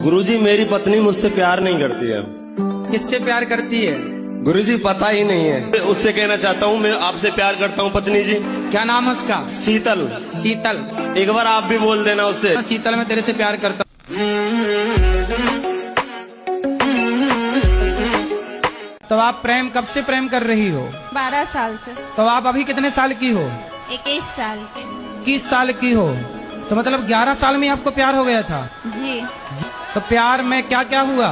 गुरुजी, मेरी पत्नी मुझसे प्यार नहीं करती है। किससे प्यार करती है? गुरुजी, पता ही नहीं है। उससे कहना चाहता हूँ मैं आपसे प्यार करता हूँ पत्नी जी। क्या नाम है उसका? शीतल। शीतल। एक बार आप भी बोल देना उससे। शीतल, मैं तेरे से प्यार करता हूँ। तो आप प्रेम कब से प्रेम कर रही हो? 12 साल से। तो आप अभी कितने साल की हो? 21 साल के। 21 साल की हो, तो मतलब 11 साल में आपको प्यार हो गया था? जी। तो प्यार में क्या क्या हुआ?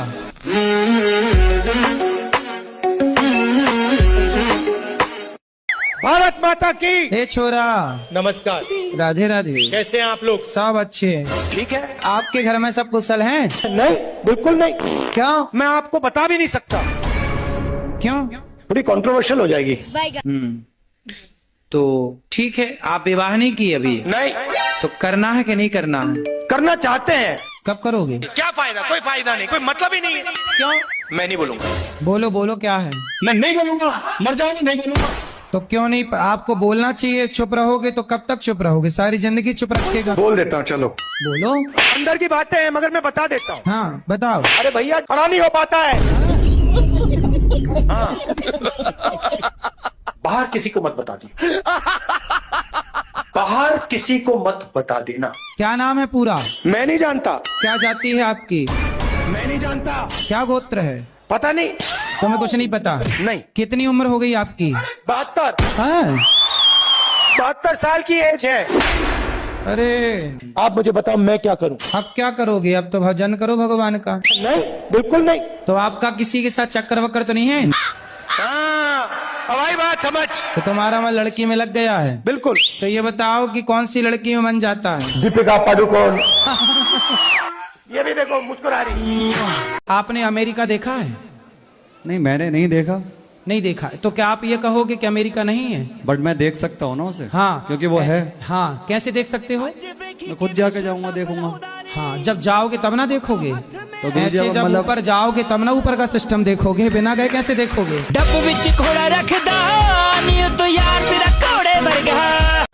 भारत माता की। हे छोरा, नमस्कार। राधे राधे। कैसे हैं आप लोग? सब अच्छे हैं। ठीक है। आपके घर में सब कुशल हैं? नहीं, बिल्कुल नहीं। क्यों? मैं आपको बता भी नहीं सकता, क्यों? थोड़ी कंट्रोवर्शियल हो जाएगी। तो ठीक है, आप विवाह नहीं की अभी? नहीं। तो करना है कि नहीं करना है? करना चाहते हैं। कब करोगे? क्या फायदा? कोई फायदा नहीं, कोई मतलब ही नहीं है। क्यों? मैं नहीं बोलूंगा। बोलो बोलो, क्या है? मैं नहीं बोलूंगा, मर जाएंगे, नहीं बोलूंगा। तो क्यों नहीं? आपको बोलना चाहिए। चुप रहोगे तो कब तक चुप रहोगे? सारी जिंदगी चुप रखेगा। बोल देता हूँ, चलो। बोलो। अंदर की बातें हैं, मगर मैं बता देता हूँ। हाँ बताओ। अरे भैया, खड़ा नहीं हो पाता है। हाँ। बाहर किसी को मत बता दी। बाहर किसी को मत बता देना। क्या नाम है पूरा? मैं नहीं जानता। क्या जाति है आपकी? मैं नहीं जानता। क्या गोत्र है? पता नहीं। तुम्हें कुछ नहीं पता? नहीं। कितनी उम्र हो गई आपकी? 72। हाँ। 72 साल की एज है। अरे आप मुझे बताओ, मैं क्या करूं? अब क्या करोगे? अब तो भजन करो भगवान का। नहीं, बिल्कुल नहीं। तो आपका किसी के साथ चक्कर वक्कर तो नहीं है? हाँ, हवाई बात समझ। तो तुम्हारा मन लड़की में लग गया है? बिल्कुल। तो ये बताओ कि कौन सी लड़की में मन जाता है? दीपिका पादुकोण। ये भी देखो, मुस्कुरा रही। आपने अमेरिका देखा है? नहीं, मैंने नहीं देखा। नहीं देखा है। तो क्या आप ये कहोगे कि अमेरिका नहीं है? बट मैं देख सकता हूँ ना उसे। हाँ, क्योंकि वो है। हाँ, कैसे देख सकते हो? मैं खुद जाके जाऊंगा, देखूंगा। हाँ, जब जाओगे तब ना देखोगे। तो गुरुजी, ऐसे अब जब मतलब- ऊपर जाओगे तब ना ऊपर का सिस्टम देखोगे। बिना गए कैसे देखोगे? डब विच घोड़ा रखदा नी तो यार तेरा घोड़े वर्गा।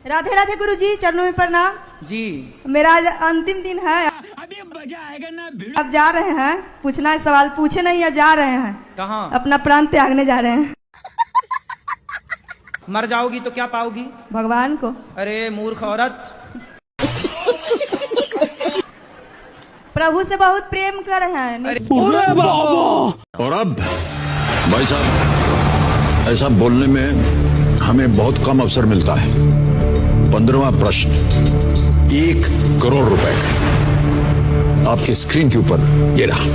राधे राधे गुरुजी, चरणों में प्रणाम जी। मेरा आज अंतिम दिन है। अभी मजा आएगा ना। अब जा रहे हैं, पूछना है सवाल पूछे नहीं या जा रहे हैं? कहाँ? अपना प्राण त्यागने जा रहे हैं। मर जाओगी तो क्या पाओगी? भगवान को। अरे मूर्ख औरत। प्रभु से बहुत प्रेम कर रहे हैं। और अब भाई साहब, ऐसा बोलने में हमें बहुत कम अवसर मिलता है। 15वां प्रश्न 1 करोड़ रुपए का आपके स्क्रीन के ऊपर ये रहा।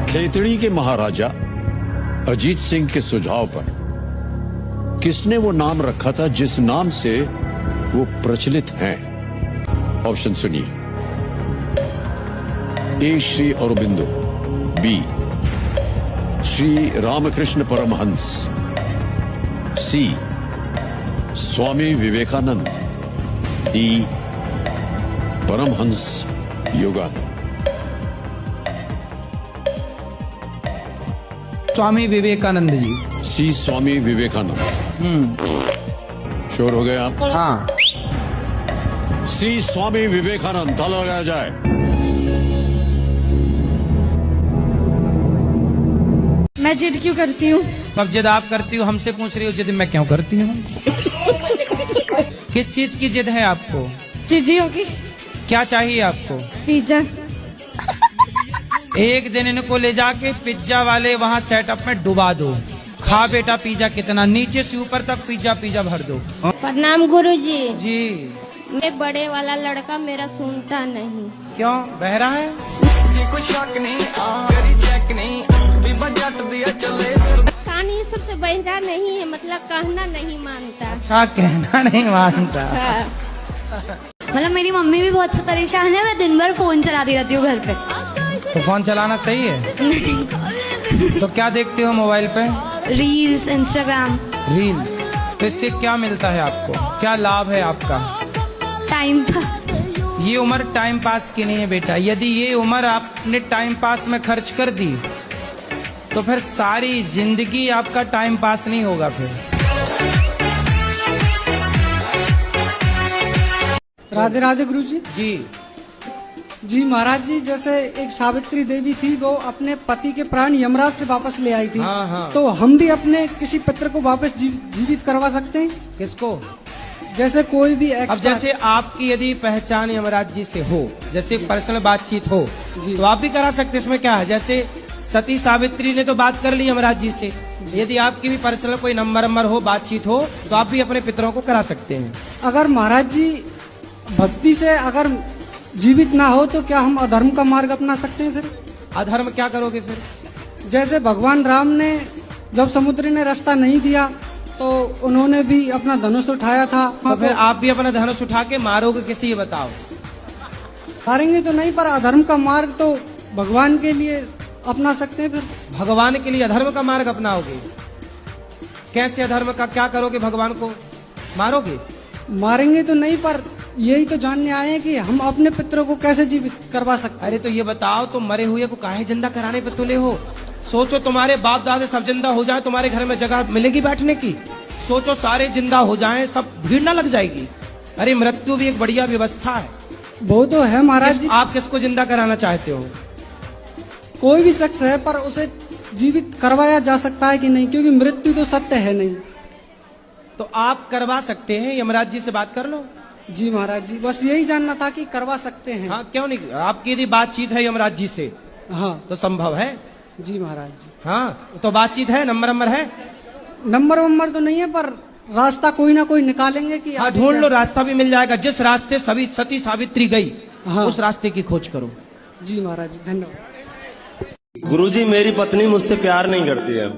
खेतड़ी के महाराजा अजीत सिंह के सुझाव पर किसने वो नाम रखा था जिस नाम से वो प्रचलित हैं? ऑप्शन सुनिए। ए श्री अरबिंदो, बी श्री रामकृष्ण परमहंस, सी स्वामी विवेकानंद, डी परमहंस योगानंद। स्वामी विवेकानंद जी। सी स्वामी विवेकानंद। श्योर हो गए आप? हाँ। सी स्वामी विवेकानंद। ताला लगाया जाए। मैं जिद क्यों करती हूँ? अब जिद आप करती हो, हमसे पूछ रही हो जिद मैं क्यों करती हूँ? किस चीज की जिद है आपको? चीजियों की। क्या चाहिए आपको? पिज्जा। एक दिन इनको ले जाके पिज्जा वाले वहाँ सेटअप में डुबा दो। खा बेटा पिज्जा, कितना नीचे से ऊपर तक पिज्जा पिज्जा भर दो। प्रणाम गुरुजी। जी। मैं बड़े वाला लड़का मेरा सुनता नहीं। क्यों? बहरा है? कहानी सबसे बहरा नहीं है, मतलब कहना नहीं मानता। अच्छा, कहना नहीं मानता। मतलब मेरी मम्मी भी बहुत परेशान है। मैं दिन भर फोन चलाती रहती हूँ घर पे। तो फोन चलाना सही है? तो क्या देखते हो मोबाइल पे? Reels, Instagram. रील। तो इससे क्या मिलता है आपको? क्या लाभ है आपका? टाइम। ये उम्र टाइम पास की नहीं है बेटा। यदि ये उम्र आपने टाइम पास में खर्च कर दी तो फिर सारी जिंदगी आपका टाइम पास नहीं होगा। फिर राधे राधे गुरु जी। जी महाराज जी, जैसे एक सावित्री देवी थी, वो अपने पति के प्राण यमराज से वापस ले आई थी। हाँ। तो हम भी अपने किसी पितर को वापस जीवित करवा सकते हैं? किसको? जैसे कोई भी अब जैसे आपकी यदि पहचान यमराज जी से हो, जैसे पर्सनल बातचीत हो, तो आप भी करा सकते हैं। इसमें क्या है? जैसे सती सावित्री ने तो बात कर ली यमराज जी से, यदि आपकी भी पर्सनल कोई नंबर हो, बातचीत हो, तो आप भी अपने पितरों को करा सकते हैं। अगर महाराज जी भक्ति से अगर जीवित ना हो तो क्या हम अधर्म का मार्ग अपना सकते हैं? फिर अधर्म क्या करोगे फिर? जैसे भगवान राम ने जब समुद्री ने रास्ता नहीं दिया तो उन्होंने भी अपना धनुष उठाया था। तो फिर आप भी अपना धनुष उठा के मारोगे किसी? ये बताओ। मारेंगे तो नहीं, पर अधर्म का मार्ग तो भगवान के लिए अपना सकते हैं। फिर भगवान के लिए अधर्म का मार्ग अपनाओगे? कैसे अधर्म का? क्या करोगे? भगवान को मारोगे? मारेंगे तो नहीं, पर यही तो जानने आए हैं कि हम अपने पितरों को कैसे जीवित करवा सकते हैं। अरे तो ये बताओ, तुम मरे हुए को काहे जिंदा कराने पे तुले हो? सोचो तुम्हारे बाप दादे सब जिंदा हो जाए, तुम्हारे घर में जगह मिलेगी बैठने की? सोचो सारे जिंदा हो जाएं, सब भीड़ ना लग जाएगी? अरे मृत्यु भी एक बढ़िया व्यवस्था है। वो तो है महाराज जी। आप किसको जिंदा कराना चाहते हो? कोई भी शख्स है, पर उसे जीवित करवाया जा सकता है कि नहीं? क्योंकि मृत्यु तो सत्य है नहीं। तो आप करवा सकते हैं, यमराज जी से बात कर लो। जी महाराज जी, बस यही जानना था कि करवा सकते हैं। हाँ, क्यों नहीं? आपकी यदि बातचीत है यमराज जी से, हाँ, तो संभव है। जी महाराज जी। हाँ, तो बातचीत है, नंबर है? नंबर तो नहीं है, पर रास्ता कोई ना कोई निकालेंगे कि हाँ, ढूंढ लो, रास्ता भी मिल जाएगा। जिस रास्ते सती सावित्री गई, हाँ, उस रास्ते की खोज करो। जी महाराज जी, धन्यवाद। गुरुजी, मेरी पत्नी मुझसे प्यार नहीं करती है।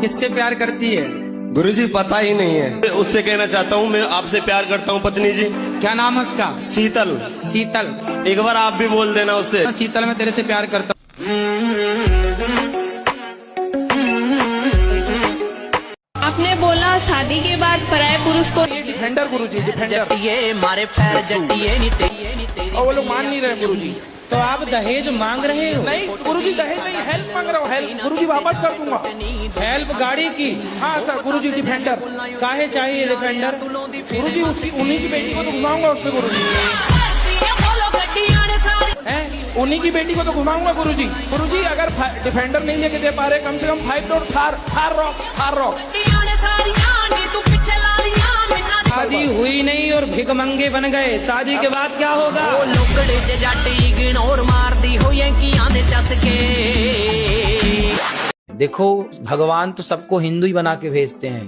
किससे प्यार करती है? गुरुजी, पता ही नहीं है। उससे कहना चाहता हूँ, मैं आपसे प्यार करता हूँ पत्नी जी। क्या नाम है उसका? शीतल। शीतल। एक बार आप भी बोल देना उससे। शीतल, मैं तेरे से प्यार करता हूँ। आपने बोला शादी के बाद पराये पुरुष को डिफेंडर गुरुजी, डिफेंडर। ये मारे पैर जट्टिए नी तेरी और वो लोग मान नहीं रहे गुरुजी। तो आप दहेज मांग रहे हो? नहीं गुरुजी, दहेज नहीं, हेल्प मांग रहा हूँ। हेल्प गुरुजी, वापस कर दूंगा। हेल्प गाड़ी की? हाँ सर गुरुजी, डिफेंडर। काहे चाहिए डिफेंडर? गुरुजी, उसकी उन्हीं की बेटी को तो घुमाऊंगा उससे गुरुजी। उन्हीं की बेटी को तो घुमाऊंगा गुरुजी। गुरुजी, अगर डिफेंडर नहीं लेके दे पा रहे, कम से कम 5 डोर थार रॉक। शादी हुई नहीं और भिखमंगे बन गए, शादी के बाद क्या होगा? लोकड़े से जाटे इग्नोर मार दी हो यांकियां दे चस के। देखो, भगवान तो सबको हिंदू ही बना के भेजते हैं,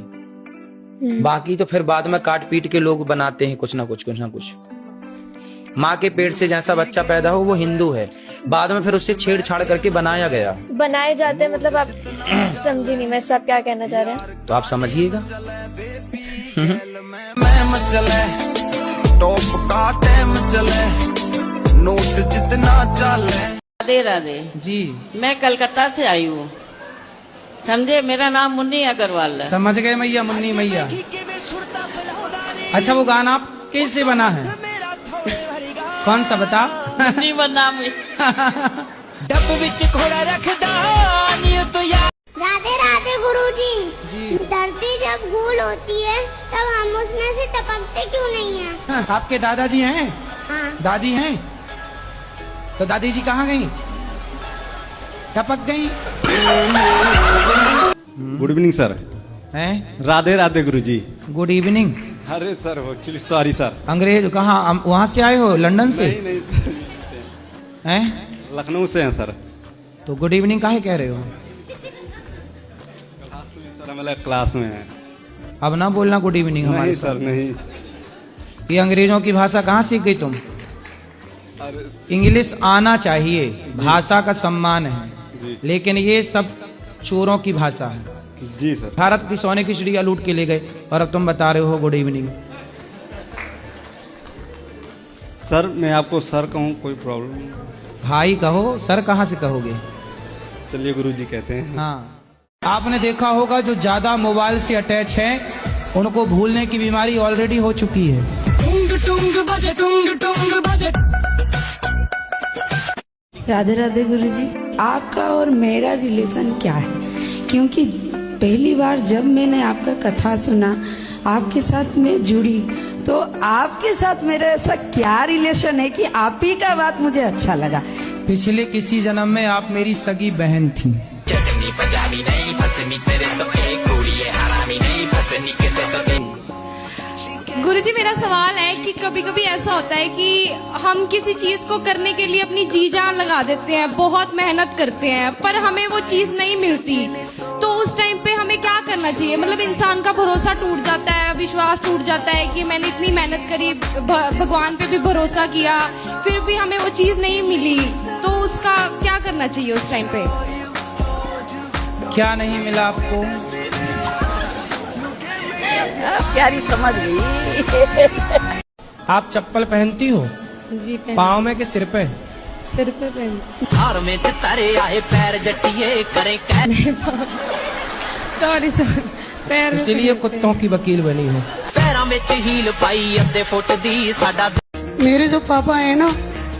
बाकी तो फिर बाद में काट पीट के लोग बनाते हैं कुछ ना कुछ। माँ के पेट से जैसा बच्चा पैदा हो वो हिंदू है, बाद में फिर उससे छेड़छाड़ करके बनाया गया। बनाए जाते हैं, मतलब आप समझी नहीं मैं सब क्या कहना चाह रहे हैं? तो आप समझिएगा। नोट जितना चले। राधे राधे जी, मैं कलकत्ता से आई हूँ, समझे? मेरा नाम मुन्नी अग्रवाल है। समझ गए मैया, मुन्नी मैया। अच्छा, वो गाना आप कैसे बना है? कौन सा बता? मुन्नी बदनाम। डब विच घोड़ा रखदा नी तो यार। राधे राधे गुरुजी। धरती जब गोल होती है तब हम उसमें से टपकते क्यों नहीं हैं? आपके दादाजी हैं? हाँ। दादी हैं? तो दादी जी कहाँ गई? टपक गई? Good evening sir. हैं? राधे राधे गुरुजी। Good evening. अरे सर, एक्चुअली सॉरी सर। अंग्रेज कहाँ? वहाँ से आए हो? लंदन से? नहीं सर, हैं? लखनऊ से हैं सर। तो गुड इवनिंग काहे कह रहे हो? सर हमारे क्लास में है। अब ना बोलना गुड इवनिंग हमारे नहीं सर, नहीं। ये अंग्रेजों की भाषा कहाँ सीख गई तुम? इंग्लिश आना चाहिए, भाषा का सम्मान है, लेकिन ये सब चोरों की भाषा है। जी सर। भारत की सोने की चिड़िया लूट के ले गए और अब तुम बता रहे हो गुड इवनिंग। सर मैं आपको सर कहूँ, कोई प्रॉब्लम? भाई कहो, सर कहाँ से कहोगे? चलिए गुरुजी कहते हैं। हाँ, आपने देखा होगा जो ज्यादा मोबाइल से अटैच है उनको भूलने की बीमारी ऑलरेडी हो चुकी है। राधे राधे गुरुजी। आपका और मेरा रिलेशन क्या है? क्योंकि पहली बार जब मैंने आपका कथा सुना, आपके साथ मैं जुड़ी, तो आपके साथ मेरा ऐसा क्या रिलेशन है कि आप ही का बात मुझे अच्छा लगा? पिछले किसी जन्म में आप मेरी सगी बहन थी। चटनी पंजाबी नहीं फसनी तेरे तो एक कुड़ी है हरामी नहीं फसनी किसे तो गुरुजी मेरा सवाल है कि कभी कभी ऐसा होता है कि हम किसी चीज को करने के लिए अपनी जी जान लगा देते हैं, बहुत मेहनत करते हैं, पर हमें वो चीज नहीं मिलती, तो उस टाइम पे हमें क्या करना चाहिए? मतलब इंसान का भरोसा टूट जाता है, विश्वास टूट जाता है कि मैंने इतनी मेहनत करी, भगवान पे भी भरोसा किया, फिर भी हमें वो चीज नहीं मिली, तो उसका क्या करना चाहिए उस टाइम पे? क्या नहीं मिला आपको? प्यारी समझ गई। आप चप्पल पहनती हो? जी पाँव में कि सिर पे? सिर पे पहन। हार में तारे आए पैर जटिए करे सॉरी पैर। इसीलिए कुत्तों की वकील बनी हो। पैरों में हील पाई अद्धे फुट दी साडा। मेरे जो पापा है ना,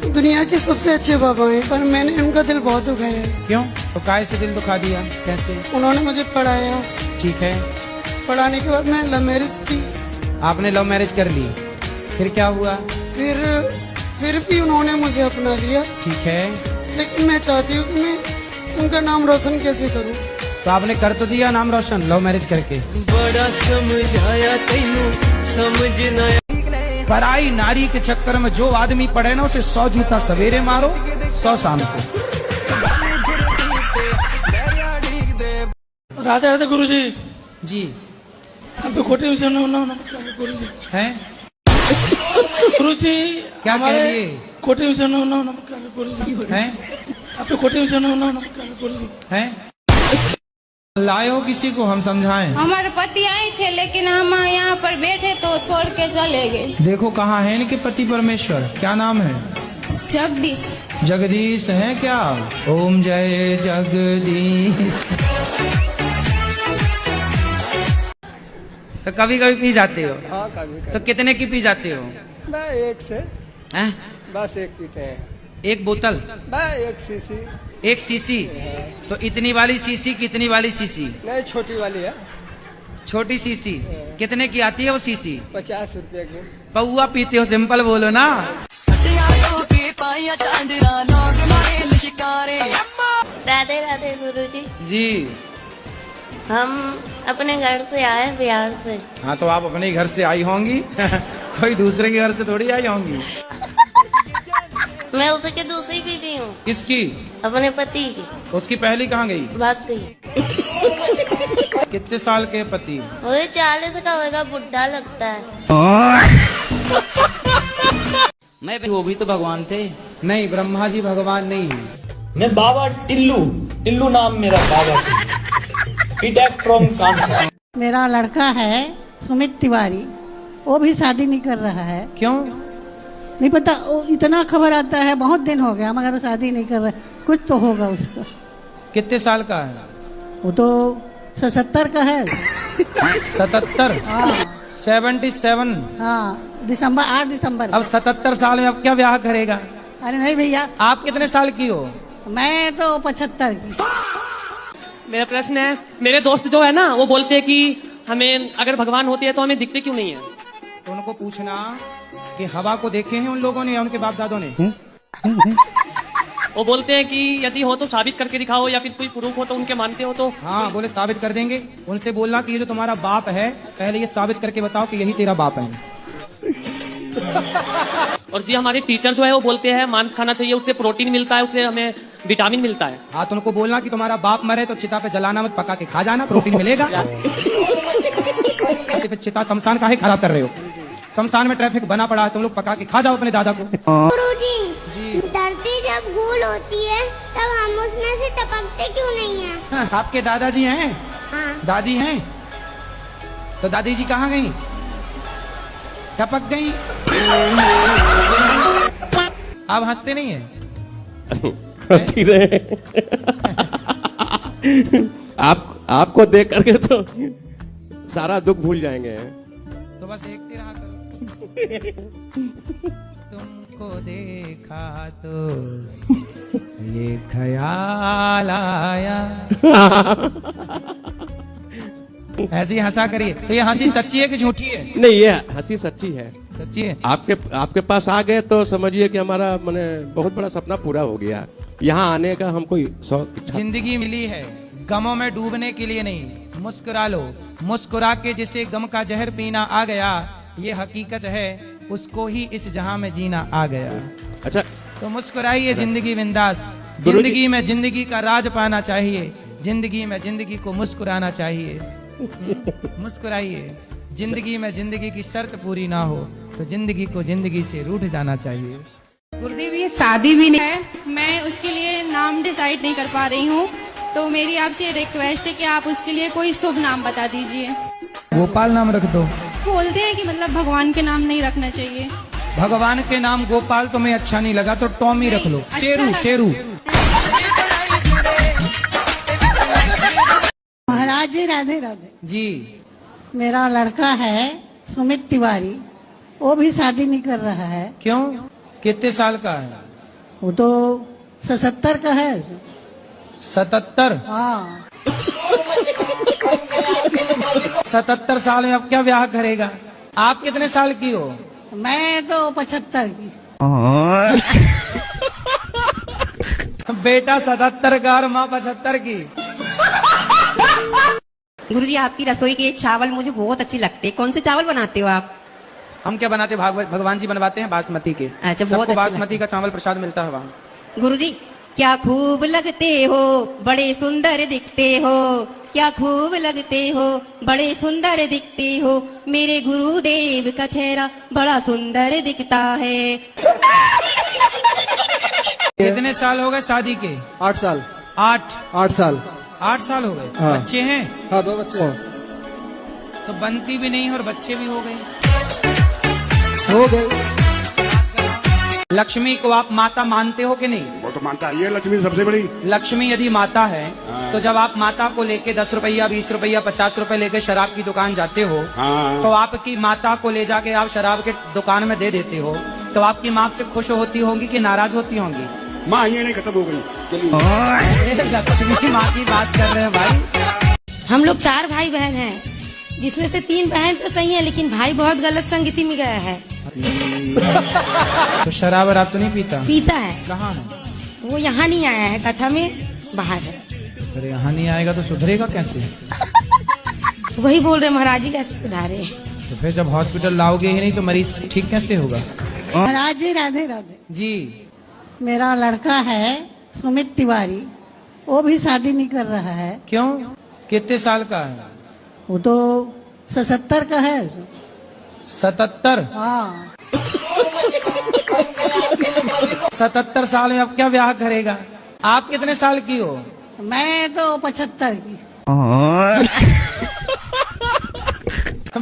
दुनिया के सबसे अच्छे पापा हैं, पर मैंने उनका दिल बहुत दुखाया है। क्यों? तो काय से दिल दुखा दिया? कैसे? उन्होंने मुझे पढ़ाया, ठीक है। पढ़ाने के बाद मैंने लव मैरिज की। आपने लव मैरिज कर ली, फिर क्या हुआ? फिर भी उन्होंने मुझे अपना लिया, ठीक है। लेकिन मैं चाहती हूँ कि मैं उनका नाम रोशन कैसे करूँ। तो आपने कर तो दिया नाम रोशन लव मैरिज करके। बड़ा समझाया तेनू समझना। पराई नारी के चक्कर में जो आदमी पड़े ना, उसे 100 जूता सवेरे मारो, 100 शाम को। राधे राधे गुरुजी जी। अब कोटे में गुरुजी हैं? गुरुजी क्या कह लिए? कोटे में गुरुजी हैं? अब कोटे में गुरुजी हैं? लाए हो किसी को हम समझाएं? हमारे पति आए थे, लेकिन हम यहाँ पर बैठे तो छोड़ के चले गए। देखो कहाँ है इनके पति परमेश्वर, क्या नाम है? जगदीश। जगदीश है क्या? ओम जय जगदीश। तो कभी कभी पी जाते हो? हाँ कभी। तो कितने की पी जाते हो? मैं एक से हैं? बस एक पीते हैं। एक बोतल? मैं एक सीसी। एक सीसी? तो इतनी वाली सीसी, कितनी वाली सीसी? नहीं, छोटी वाली है। छोटी सीसी कितने की आती है वो सीसी? 50 रुपए की। पौआ पीते हो? सिंपल बोलो ना। राधे राधे गुरुजी। जी। हम अपने घर से आए, बिहार से। हाँ तो आप अपने घर से आई होंगी कोई दूसरे के घर से थोड़ी आई होंगी। मैं उसके दूसरी बीवी हूँ। किसकी? अपने पति की। उसकी पहली कहाँ गई? भाग गई। कितने साल के पति? वो 40 का होगा, बुढ़ा लगता है। मैं वो भी तो भगवान थे। नहीं, ब्रह्मा जी भगवान नहीं है। मैं बाबा टिल्लू नाम मेरा बाबा। फ्रॉम मेरा लड़का है सुमित तिवारी, वो भी शादी नहीं कर रहा है। क्यों? नहीं पता, इतना खबर आता है, बहुत दिन हो गया मगर शादी नहीं कर रहा। कुछ तो होगा उसका। कितने साल का है? वो तो 77 का है। 77? 77? हाँ, 8 दिसंबर। अब 77 साल में अब क्या ब्याह करेगा? अरे नहीं भैया। आप कितने साल की हो? मैं तो 75 की। मेरा प्रश्न है, मेरे दोस्त जो है ना, वो बोलते हैं कि हमें अगर भगवान होते हैं तो हमें दिखते क्यों नहीं है? तो उनको पूछना कि हवा को देखे हैं उन लोगों ने या उनके बाप दादों ने? वो बोलते हैं कि यदि हो तो साबित करके दिखाओ, या फिर कोई प्रूफ हो तो उनके मानते हो तो। हाँ, बोले साबित कर देंगे। उनसे बोलना कि ये जो तुम्हारा बाप है, पहले ये साबित करके बताओ कि यही तेरा बाप है। और जी हमारे टीचर जो है वो बोलते हैं मांस खाना चाहिए, उससे प्रोटीन मिलता है, उससे हमें विटामिन मिलता है। हाँ, तो उनको बोलना कि तुम्हारा बाप मरे तो चिता पे जलाना मत, पका के खा जाना, प्रोटीन मिलेगा। फिर चिता शमशान काहे खराब कर रहे हो? शमशान में ट्रैफिक बना पड़ा है, तुम लोग पका के खा जाओ अपने दादा को। गुरुजी, धरती जब गोल होती है तब हम उसमें से टपकते क्यों नहीं हैं? हाँ, आपके दादाजी हैं? हाँ। दादी हैं? तो दादी जी कहाँ गई? टपक गई। आप हंसते नहीं है? हंसी रहे। आपको देख करके तो सारा दुख भूल जाएंगे। तो बस देखते रहा करो। तुमको देखा तो ये ख्याल आया ऐसे ही हंसा करिए। तो ये हंसी सच्ची है कि झूठी है? नहीं, ये हंसी सच्ची है। सच्ची है। आपके पास आ गए तो समझिए कि हमारा मैंने बहुत बड़ा सपना पूरा हो गया। यहाँ आने का हमको जिंदगी मिली है गमों में डूबने के लिए नहीं, मुस्कुरा लो। मुस्कुरा के जिसे गम का जहर पीना आ गया, ये हकीकत है, उसको ही इस जहां में जीना आ गया। अच्छा, तो मुस्कुराइए, जिंदगी बिंदास। जिंदगी में जिंदगी का राज पाना चाहिए, जिंदगी में जिंदगी को मुस्कुराना चाहिए। मुस्कुराइए। जिंदगी में जिंदगी की शर्त पूरी ना हो तो जिंदगी को जिंदगी से रूठ जाना चाहिए। गुरुदेव, ये शादी भी नहीं है, मैं उसके लिए नाम डिसाइड नहीं कर पा रही हूँ, तो मेरी आपसे रिक्वेस्ट है कि आप उसके लिए कोई शुभ नाम बता दीजिए। गोपाल नाम रख दो। बोलते हैं कि मतलब भगवान के नाम नहीं रखना चाहिए। भगवान के नाम गोपाल तुम्हें अच्छा नहीं लगा तो टॉमी रख लो। शेरू शेरू। महाराज जी राधे राधे जी। मेरा लड़का है सुमित तिवारी, वो भी शादी नहीं कर रहा है। क्यों? कितने साल का है? वो तो 77 का है। 77? हाँ। 77 साल में अब क्या ब्याह करेगा? आप कितने साल की हो? मैं तो 75 की। बेटा 77 का और माँ 75 की। गुरुजी, आपकी रसोई के चावल मुझे बहुत अच्छे लगते हैं। कौन से चावल बनाते हो आप? हम क्या बनाते? भगवान जी बनवाते हैं बासमती के। अच्छा, बहुत अच्छे बासमती का चावल प्रसाद मिलता है वहाँ। गुरुजी, क्या खूब लगते हो, बड़े सुंदर दिखते हो। क्या खूब लगते हो, बड़े सुंदर दिखते हो। मेरे गुरुदेव का चेहरा बड़ा सुंदर दिखता है। कितने साल हो गए शादी के? 8 साल। 8 साल। 8 साल हो गए। हाँ। बच्चे हैं? हाँ, 2 बच्चे हैं। तो बनती भी नहीं और बच्चे भी हो गए। लक्ष्मी को आप माता मानते हो कि नहीं? वो तो मानता है, ये लक्ष्मी सबसे बड़ी। लक्ष्मी यदि माता है तो जब आप माता को लेके 10 रुपया 20 रुपया 50 रुपए लेके शराब की दुकान जाते हो, तो आपकी माता को ले जाके आप शराब के दुकान में दे देते हो, तो आपकी माँ से खुश होती होंगी कि नाराज होती होंगी? माँ ये नहीं खत्म हो गई। लक्ष्मी माँ की बात कर रहे हैं भाई। हम लोग 4 भाई बहन हैं, जिसमें से 3 बहन तो सही है, लेकिन भाई बहुत गलत संगति में गया है। तो शराब आप तो नहीं पीता? पीता है। कहाँ है वो? यहाँ नहीं आया है, कथा में बाहर है। अरे यहाँ नहीं आएगा तो सुधरेगा कैसे? वही बोल रहे महाराज जी, कैसे सुधारे? तो फिर जब हॉस्पिटल लाओगे ही नहीं तो मरीज ठीक कैसे होगा? महाराज जी राधे राधे जी। मेरा लड़का है सुमित तिवारी, वो भी शादी नहीं कर रहा है। क्यों? कितने साल का है? वो तो 77 का है। 77? हाँ। 77 साल में अब क्या ब्याह करेगा? आप कितने साल की हो? मैं तो 75 की।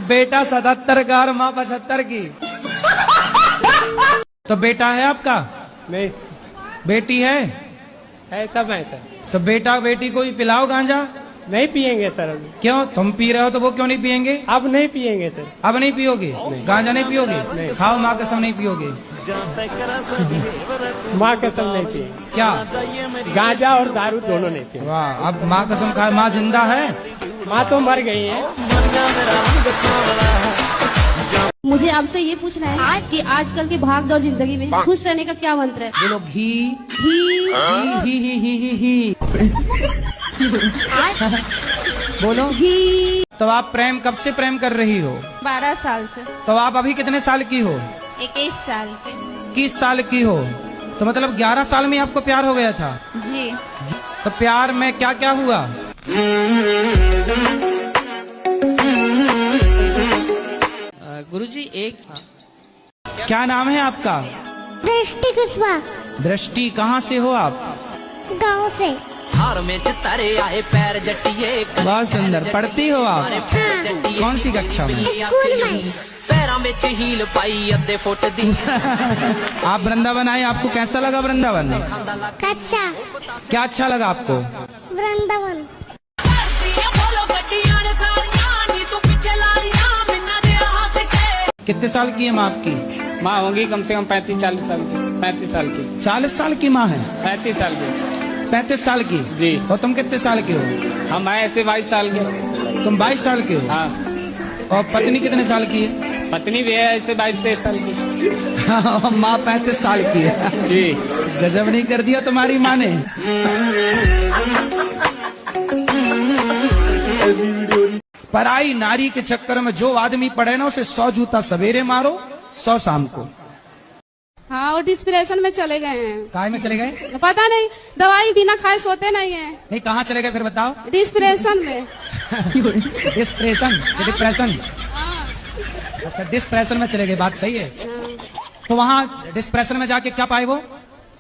बेटा 77 का और माँ 75 की। तो बेटा है आपका? नहीं। बेटी है? सब है सर। तो बेटा बेटी को भी पिलाओ गांजा। नहीं पियेंगे सर। अभी क्यों? तुम पी रहे हो तो वो क्यों नहीं पियेंगे? अब नहीं पियेंगे सर। अब नहीं पियोगे? गांजा नहीं पियोगे? नहीं। खाओ माँ कसम नहीं पियोगे। माँ कसम नहीं पियेंगे। क्या? गांजा और दारू दोनों नहीं पियेंगे। वाह, अब माँ कसम खाए। माँ जिंदा है? माँ तो मर गई है। मुझे आपसे ये पूछना है कि आजकल की भागदौड़ जिंदगी में खुश रहने का क्या मंत्र है? बोलो घी घी ही। बोलो घी। तो आप प्रेम कब से प्रेम कर रही हो? 12 साल से। तो आप अभी कितने साल की हो? 21 साल के। 21 साल की हो, तो मतलब 11 साल में आपको प्यार हो गया था? जी। तो प्यार में क्या क्या हुआ? गुरुजी, एक क्या नाम है आपका? दृष्टि कुशवाहा। दृष्टि, कहाँ से हो आप? गाँव से। हार में चितारे आए पैर जटिए। बहुत सुंदर। पढ़ती हो आप? कौन सी कक्षा में? स्कूल में। पैरों में हील पाई अद्धे फुट दी। आप वृंदावन आए, आपको कैसा लगा वृंदावन? अच्छा। क्या अच्छा लगा आपको? वृंदावन। कितने साल की है माँ आपकी? माँ होंगी कम से कम 35-40 साल की। 35 साल की। 40 साल की माँ है? 35 साल की। 35 साल की? जी। और तुम कितने साल के हो? हम ऐसे 22 साल के। तुम 22 साल के हो? हाँ। और पत्नी कितने साल की है? पत्नी भी है ऐसे 22-23 साल की। माँ 35 साल की है। जी। गजब नहीं कर दिया तुम्हारी माँ ने। पराई नारी के चक्कर में जो आदमी पड़े ना उसे 100 जूता सवेरे मारो 100 शाम को। हाँ, वो डिस्प्रेशन में चले गए हैं। काय में चले गए? पता नहीं, दवाई बिना खाए सोते नहीं है। नहीं, कहाँ चले गए फिर बताओ? डिस्प्रेशन में। Depression, depression. अच्छा, डिस्प्रेशन में चले गए, बात सही है। तो वहाँ डिस्प्रेशन में जाके क्या पाए वो?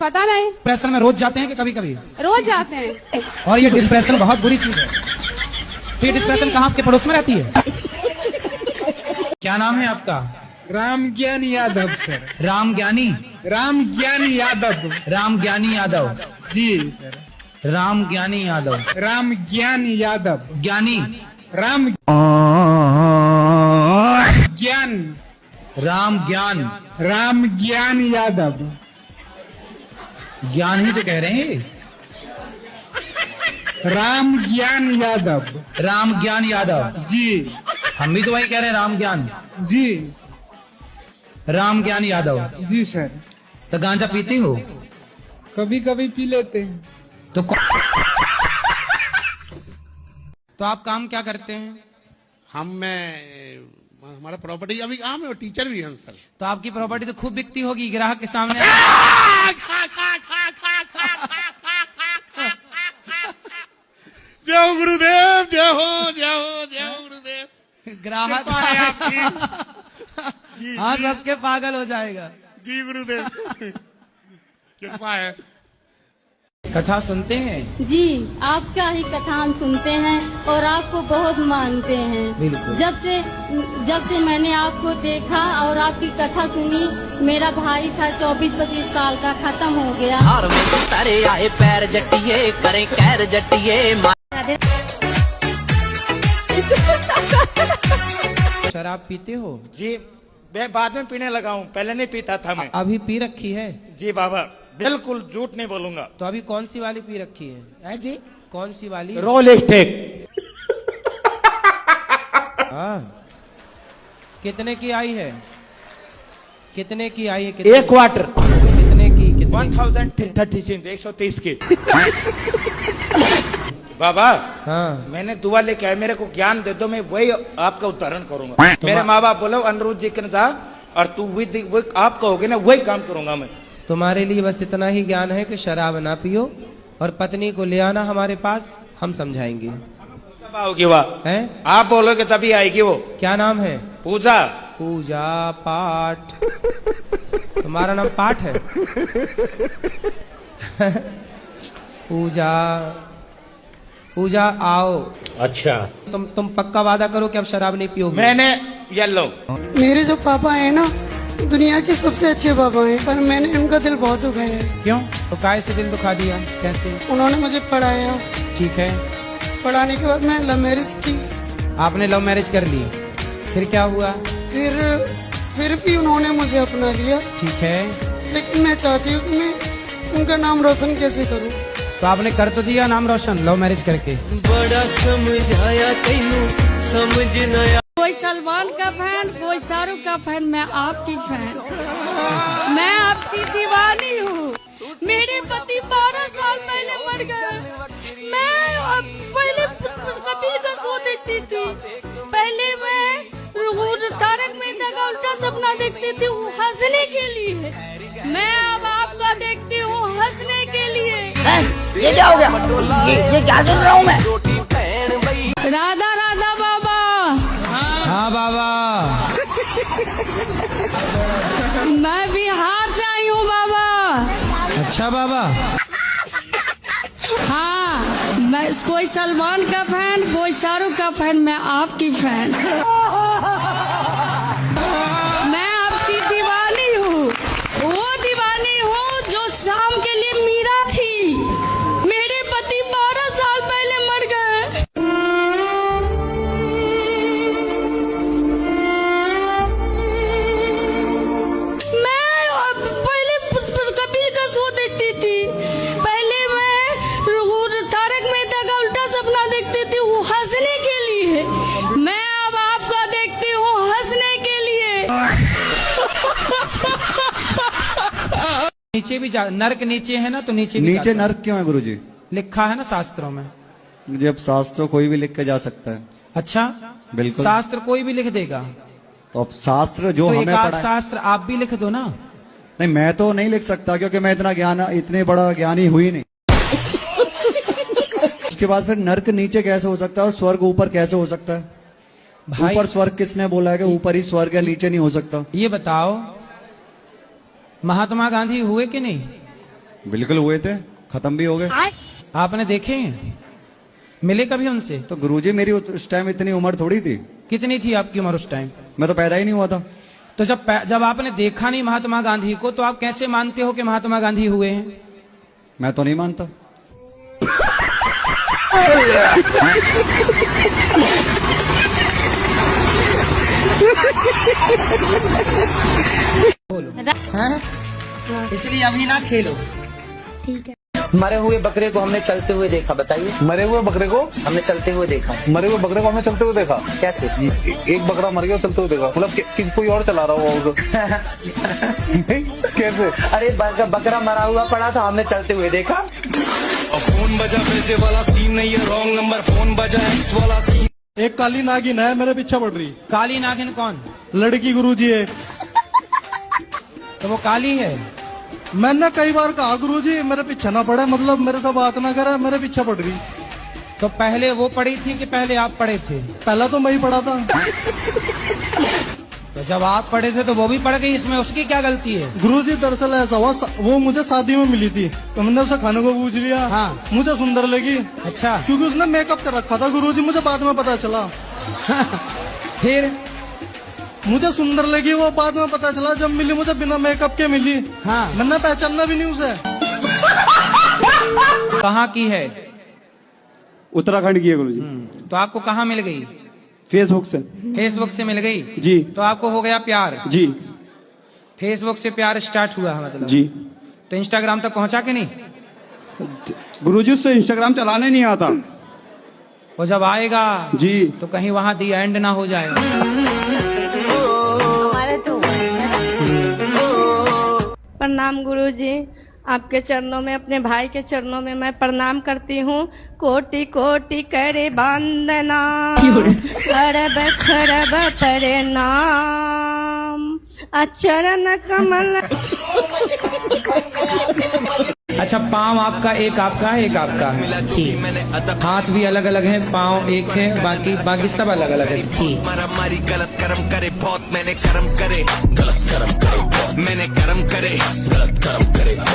पता नहीं। डिप्रेशन में रोज जाते हैं कि कभी कभी? रोज जाते हैं। और ये डिस्प्रेशन बहुत बुरी चीज है। तो ये डिस्प्रेशन कहाँ आपके पड़ोस में रहती है? क्या नाम है आपका? राम ज्ञान यादव सर। राम ज्ञानी? राम ज्ञान यादव। राम ज्ञानी यादव? जी सर। राम ज्ञानी यादव? राम ज्ञान यादव। ज्ञानी? राम ज्ञान। राम ज्ञान? राम ज्ञान यादव। ज्ञान ही तो कह रहे हैं। राम ज्ञान यादव। राम ज्ञान यादव? जी। हम भी तो वही कह रहे हैं, राम ज्ञान। जी। राम ज्ञान यादव? जी सर। तो गांजा पीती हो? कभी कभी पी लेते हैं। तो आप काम क्या करते हैं? हमारा प्रॉपर्टी अभी काम है, टीचर भी हैं सर। तो आपकी प्रॉपर्टी तो खूब बिकती होगी ग्राहक के सामने। जय गुरुदेव, जय हो, जय हो, जय हो गुरुदेव। ग्राहक हाँ, हंस के पागल हो जाएगा। जी गुरुदेव, कृपा है। कथा सुनते हैं? जी, आपका ही कथा हम सुनते हैं और आपको बहुत मानते हैं। बिल्कुल। जब से मैंने आपको देखा और आपकी कथा सुनी, मेरा भाई था 24-25 साल का, खत्म हो गया। और में तो तारे आए पैर जटिए करें कैर जटिए। शराब पीते हो? जी, मैं बाद में पीने लगा हूँ, पहले नहीं पीता था मैं। अभी पी रखी है? जी बाबा, बिल्कुल झूठ नहीं बोलूंगा। तो अभी कौन सी वाली पी रखी है? जी, कौन सी वाली? रोल स्टेक। हाँ। कितने की आई है? कितने की आई है? एक क्वार्टर। कितने की? 1036, 130 की। बाबा, हाँ। मैंने दुआ लेके आया, मेरे को ज्ञान दे दो, मैं वही आपका उदाहरण करूंगा। मेरे माँ बाप बोलो अनिरुद्ध जी के जा, और तू वही आप कहोगे ना, वही काम करूंगा मैं। तुम्हारे लिए बस इतना ही ज्ञान है कि शराब ना पियो और पत्नी को ले आना हमारे पास, हम समझाएंगे। कब आओगी वह? है? आप बोलोगे तभी आएगी वो। क्या नाम है? पूजा। पूजा पाठ? तुम्हारा नाम पाठ है? पूजा, पूजा आओ। अच्छा। तुम पक्का वादा करो कि अब शराब नहीं पियोगे? मैंने ये लो। मेरे जो पापा है ना, दुनिया के सबसे अच्छे पापा हैं, पर मैंने उनका दिल बहुत दुखाया है। क्यों? तो काय से दिल दुखा दिया? कैसे? उन्होंने मुझे पढ़ाया। ठीक है। पढ़ाने के बाद मैंने लव मैरिज की। आपने लव मैरिज कर ली, फिर क्या हुआ? फिर भी उन्होंने मुझे अपना लिया। ठीक है। लेकिन मैं चाहती हूँ कि मैं उनका नाम रोशन कैसे करूँ। तो आपने कर तो दिया नाम रोशन लव मैरिज करके। बड़ा समझाया तेनू समझ नया। कोई सलमान का फैन, कोई शाहरुख का फैन, मैं आपकी फैन। मैं आपकी दीवानी हूँ। मेरे पति 12 साल पहले मर गए। मैं अब पहले कभी का सो देखती थी। पहले मैं तारक मेहता का उल्टा सपना देखती थी हंसने के लिए। मैं अब आपका देखती हूँ हंसने के लिए। ये क्या हो गया? ये क्या सुन रहा हूँ मैं? राधा राधा बाबा। हाँ बाबा। मैं बिहार से आई हूँ बाबा। अच्छा बाबा। हाँ, मैं कोई सलमान का फैन, कोई शाहरुख का फैन, मैं आपकी फैन। मैं आपकी दीवानी हूँ। वो दीवानी हूँ जो शाम के लिए मीरा थी। मेरे पति 12 साल पहले मर गए। मैं पहले कबीर का शो देखती थी। पहले मैं तारक मेहता का उल्टा सपना देखती थी वो हंसने के लिए। नीचे भी नर्क नीचे है ना, तो नीचे भी नीचे नर्क क्यों है गुरुजी? लिखा है ना शास्त्रों में। जब शास्त्र कोई भी लिख के जा सकता है। अच्छा, बिल्कुल। शास्त्र कोई भी लिख देगा, तो अब शास्त्र जो तो हमें एक आध पढ़ा है, शास्त्र आप भी लिख दो ना। नहीं मैं तो नहीं लिख सकता क्योंकि मैं इतने बड़ा ज्ञानी हुई नहीं। उसके बाद फिर नर्क नीचे कैसे हो सकता है और स्वर्ग ऊपर कैसे हो सकता है? भाई ऊपर स्वर्ग किसने बोला है कि ऊपर ही स्वर्ग है, नीचे नहीं हो सकता? ये बताओ, महात्मा गांधी हुए कि नहीं? बिल्कुल हुए थे, खत्म भी हो गए। आपने देखे हैं? मिले कभी उनसे? तो गुरुजी मेरी उस टाइम इतनी उम्र थोड़ी थी। कितनी थी आपकी उम्र उस टाइम? मैं तो पैदा ही नहीं हुआ था। तो जब आपने देखा नहीं महात्मा गांधी को, तो आप कैसे मानते हो कि महात्मा गांधी हुए हैं? मैं तो नहीं मानता। इसलिए अभी ना खेलो। ठीक है। मरे हुए बकरे को हमने चलते हुए देखा, बताइए। मरे हुए बकरे को हमने चलते हुए देखा। मरे हुए बकरे को हमने चलते हुए देखा? कैसे? एक बकरा मर गया चलते हुए देखा, मतलब कि कोई और चला रहा हुआ उसे। कैसे? अरे बकरा मरा हुआ पड़ा था, हमने चलते हुए देखा। फोन बजा पैसे वाला सीन नहीं है, रॉन्ग नंबर फोन बजा एक्स वाला सीन। एक काली नागिन है मेरे पीछे पड़ रही। काली नागिन कौन? लड़की गुरुजी है। तो वो काली है? मैंने कई बार कहा गुरुजी मेरे पीछे ना पड़े, मतलब मेरे से बात ना करे, मेरे पीछे पड़ रही। तो पहले वो पड़ी थी कि पहले आप पड़े थे? पहला तो मैं ही पड़ा था। तो जब आप पड़े थे तो वो भी पड़ गई, इसमें उसकी क्या गलती है? गुरुजी दरअसल ऐसा हुआ, वो मुझे शादी में मिली थी, तो मैंने उसे खाने को पूछ लिया। हाँ। मुझे सुंदर लगी। अच्छा। क्योंकि उसने मेकअप कर रखा था गुरुजी, मुझे बाद में पता चला। फिर मुझे सुंदर लगी, वो बाद में पता चला जब मिली, मुझे बिना मेकअप के मिली। हाँ। मैंने पहचानना भी नहीं उसे। कहाँ की है? उत्तराखंड की है गुरुजी। तो आपको कहाँ मिल गई? फेसबुक से। फेसबुक से मिल गई जी। तो आपको हो गया प्यार? जी। फेसबुक से प्यार स्टार्ट हुआ है मतलब? जी। तो इंस्टाग्राम तक पहुंचा कि नहीं? गुरुजी उससे इंस्टाग्राम चलाने नहीं आता। वो जब आएगा जी तो कहीं वहां दी एंड ना हो जाए। प्रणाम गुरुजी, आपके चरणों में, अपने भाई के चरणों में मैं प्रणाम करती हूँ। कोटि कोटि करे वंदना, खरब खरब प्रणाम, चरण कमल। अच्छा, पाँव आपका एक आपका है, एक आपका है जी। हाथ भी अलग अलग है, पाँव एक है, बाकी सब अलग अलग है जी। मारी गलत कर्म करे बहुत, मैंने कर्म करे गलत कर्म करे, मैंने कर्म करे गलत कर्म करे।